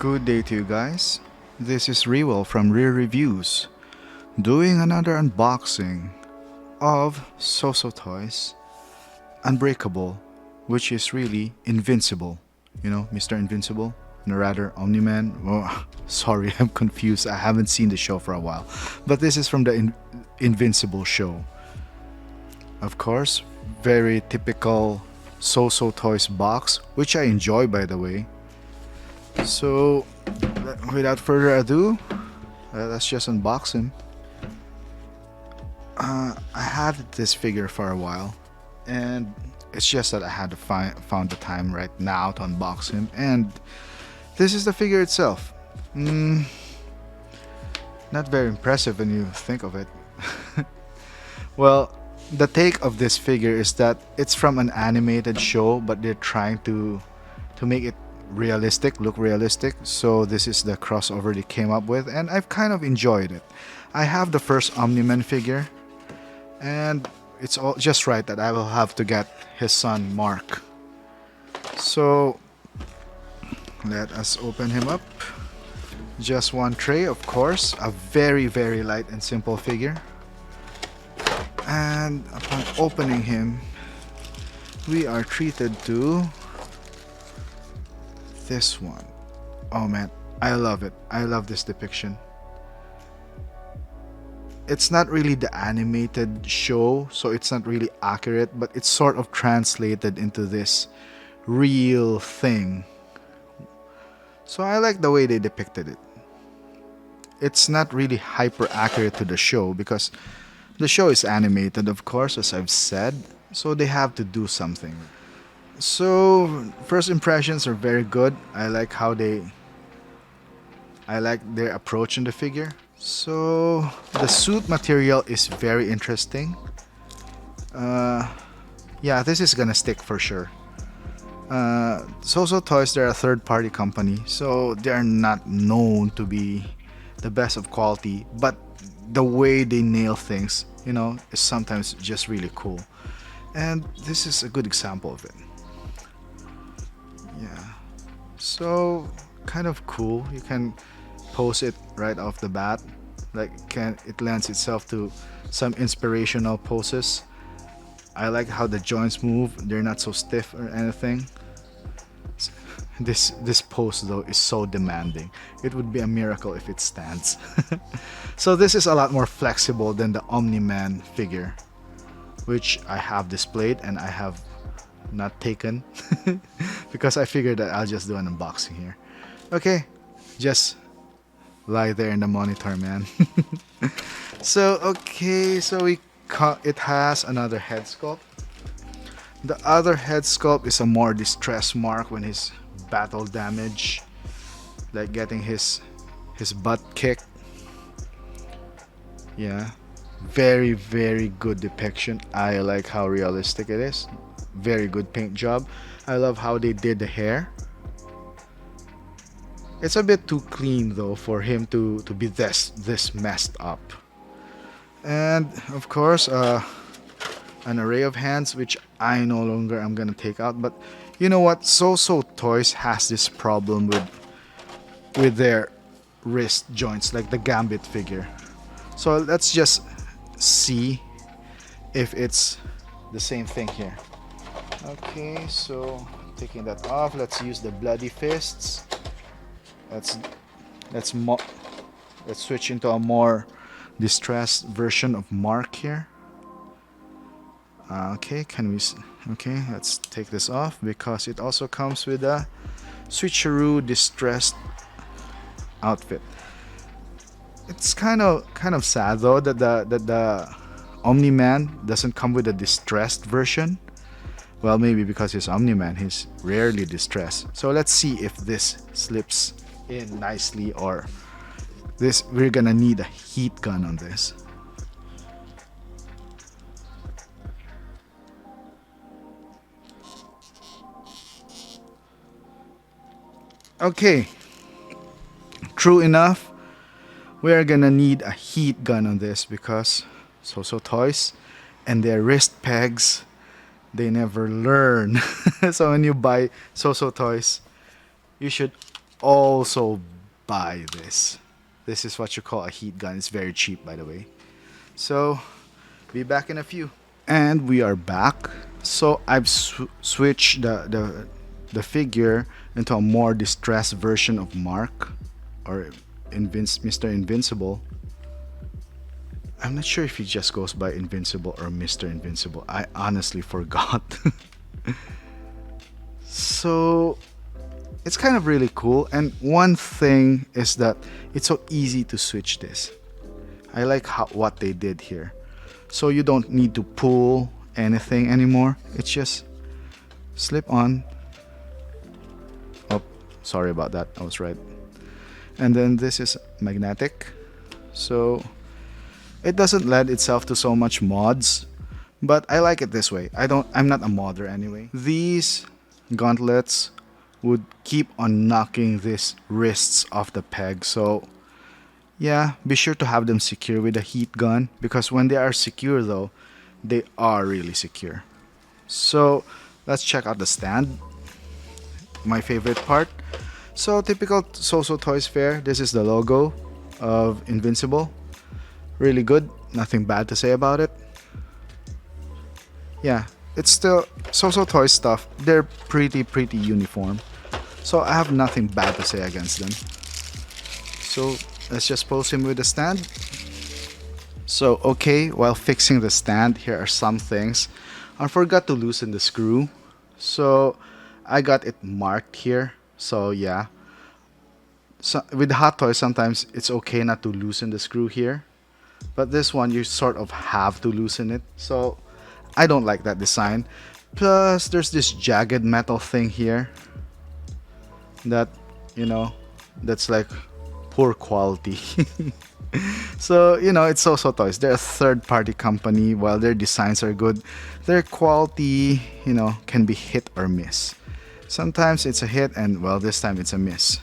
Good day to you guys. This is Rewell from Rear Reviews, doing another unboxing of SooSoo Toys Unbreakable, which is really Invincible. You know, Mr. Invincible, or rather Omni-Man. Oh, sorry, I'm confused. I haven't seen the show for a while. But this is from the Invincible show. Of course, very typical SooSoo Toys box, which I enjoy by the way. So, without further ado, let's just unbox him. I had this figure for a while, and it's just that I had to found the time right now to unbox him. And this is the figure itself. Not very impressive when you think of it. Well, the take of this figure is that it's from an animated show, but they're trying to make it look realistic. So this is the crossover they came up with, and I've kind of enjoyed it. I have the first Omni-Man figure, and it's all just right that I will have to get his son Mark. So let us open him up. Just one tray, of course. A very light and simple figure. And upon opening him, we are treated to this one. Oh man, I love it. I love this depiction. It's not really the animated show, so it's not really accurate, but it's sort of translated into this real thing. So I like the way they depicted it. It's not really hyper accurate to the show because the show is animated, of course, as I've said, so they have to do something. So first impressions are very good. I like their approach in the figure. So the suit material is very interesting. Yeah, this is gonna stick for sure. SooSoo Toys, they're a third-party company, so they are not known to be the best of quality, but the way they nail things, you know, is sometimes just really cool. And this is a good example of it. Yeah, so kind of cool. You can pose it right off the bat. It lends itself to some inspirational poses. I like how the joints move. They're not so stiff or anything. This pose though is so demanding. It would be a miracle if it stands. So this is a lot more flexible than the Omni-Man figure, which I have displayed and I have not taken because I figured that I'll just do an unboxing here. Okay, just lie there in the monitor, man. So okay, so it has another head sculpt. The other head sculpt is a more distressed Mark when he's battle damage, like getting his butt kicked. Yeah, very good depiction. I like how realistic it is. Very good paint job. I love how they did the hair. It's a bit too clean though for him to be this messed up. And of course an array of hands, which I no longer am gonna take out. But you know what, SooSoo Toys has this problem with their wrist joints, like the Gambit figure. So let's just see if it's the same thing here. Okay, so taking that off, let's use the bloody fists. Let's switch into a more distressed version of Mark here. Okay, let's take this off because it also comes with a switcheroo distressed outfit. It's kind of sad though that the Omni-Man doesn't come with a distressed version. Well, maybe because he's Omni-Man, he's rarely distressed. So let's see if this slips in nicely, or we're gonna need a heat gun on this. Okay, true enough, we are gonna need a heat gun on this because SooSoo Toys and their wrist pegs, they never learn. So when you buy SooSoo Toys, you should also buy this. This is what you call a heat gun. It's very cheap, by the way. So, be back in a few. And we are back. So I've switched the figure into a more distressed version of Mark, or Mr. Invincible. I'm not sure if he just goes by Invincible or Mr. Invincible. I honestly forgot. So it's kind of really cool. And one thing is that it's so easy to switch this. I like what they did here. So you don't need to pull anything anymore. It's just slip on. Oh, sorry about that. I was right. And then this is magnetic. So it doesn't lend itself to so much mods, but I like it this way. I'm not a modder anyway. These gauntlets would keep on knocking these wrists off the peg. So yeah, be sure to have them secure with a heat gun, because when they are secure though, they are really secure. So let's check out the stand. My favorite part. So typical SooSoo Toys fare. This is the logo of Invincible. Really good. Nothing bad to say about it. Yeah, it's still SooSoo Toys stuff. They're pretty uniform. So I have nothing bad to say against them. So let's just pose him with the stand. So okay, while fixing the stand, here are some things. I forgot to loosen the screw. So I got it marked here. So yeah. So with Hot Toys, sometimes it's okay not to loosen the screw here. But this one, you sort of have to loosen it. So I don't like that design. Plus, there's this jagged metal thing here. That, that's like poor quality. So, it's SooSoo Toys. They're a third-party company. While their designs are good, their quality, can be hit or miss. Sometimes it's a hit, and well, this time it's a miss.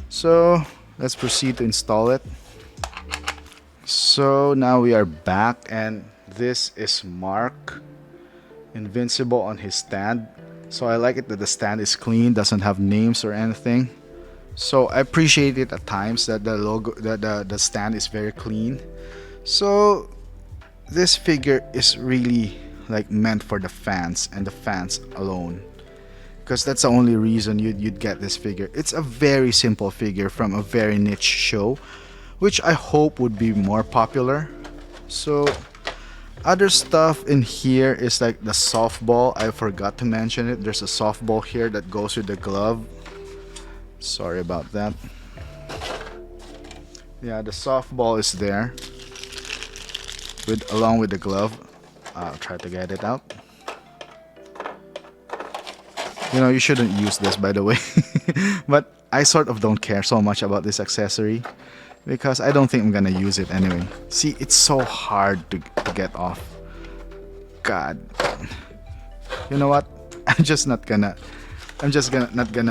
So let's proceed to install it. So now we are back, and this is Mark Invincible on his stand. So I like it that the stand is clean, doesn't have names or anything. So I appreciate it at times that the logo, the stand is very clean. So this figure is really like meant for the fans and the fans alone, because that's the only reason you'd get this figure. It's a very simple figure from a very niche show, which I hope would be more popular. So other stuff in here is like the softball. I forgot to mention it. There's a softball here that goes with the glove. Sorry about that. Yeah, the softball is there along with the glove. I'll try to get it out. You shouldn't use this, by the way. But I sort of don't care so much about this accessory, because I don't think I'm gonna use it anyway. See, it's so hard to get off. God. You know what? I'm just not gonna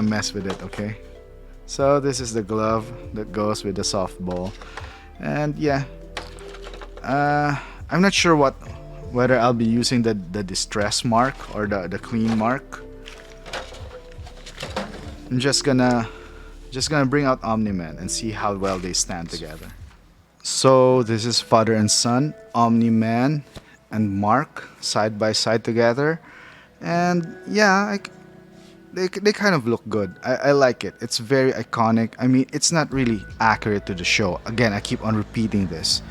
mess with it, okay? So this is the glove that goes with the softball. And yeah. I'm not sure whether I'll be using the distress mark or the clean mark. I'm just gonna bring out Omni-Man and see how well they stand together. So this is father and son, Omni-Man and Mark, side by side together, and yeah, they kind of look good. I like it. It's very iconic. I mean, it's not really accurate to the show. Again, I keep on repeating this,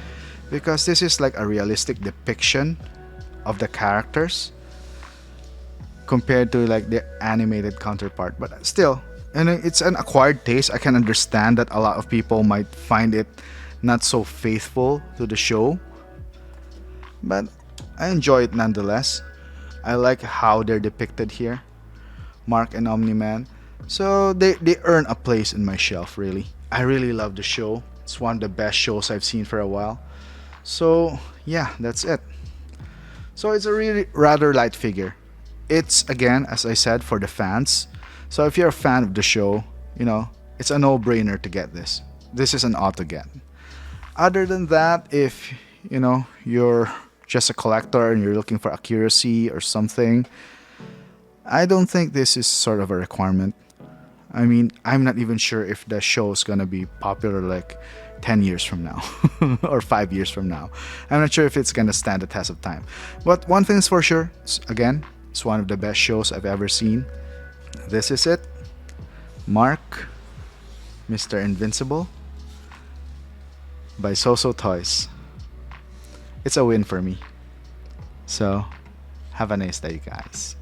because this is like a realistic depiction of the characters compared to like their animated counterpart. But still, and it's an acquired taste. I can understand that a lot of people might find it not so faithful to the show, but I enjoy it nonetheless. I like how they're depicted here, Mark and Omni-Man. So they earn a place in my shelf, really. I really love the show. It's one of the best shows I've seen for a while. So yeah, that's it. So it's a really rather light figure. It's, again, as I said, for the fans. So if you're a fan of the show, it's a no-brainer to get this. This is an auto get. Other than that, if you're just a collector and you're looking for accuracy or something, I don't think this is sort of a requirement. I mean, I'm not even sure if the show's gonna be popular like 10 years from now or 5 years from now. I'm not sure if it's gonna stand the test of time. But one thing's for sure, again, it's one of the best shows I've ever seen. This is it. Mark, Mr. Invincible by SooSoo Toys. It's a win for me. So, have a nice day, guys.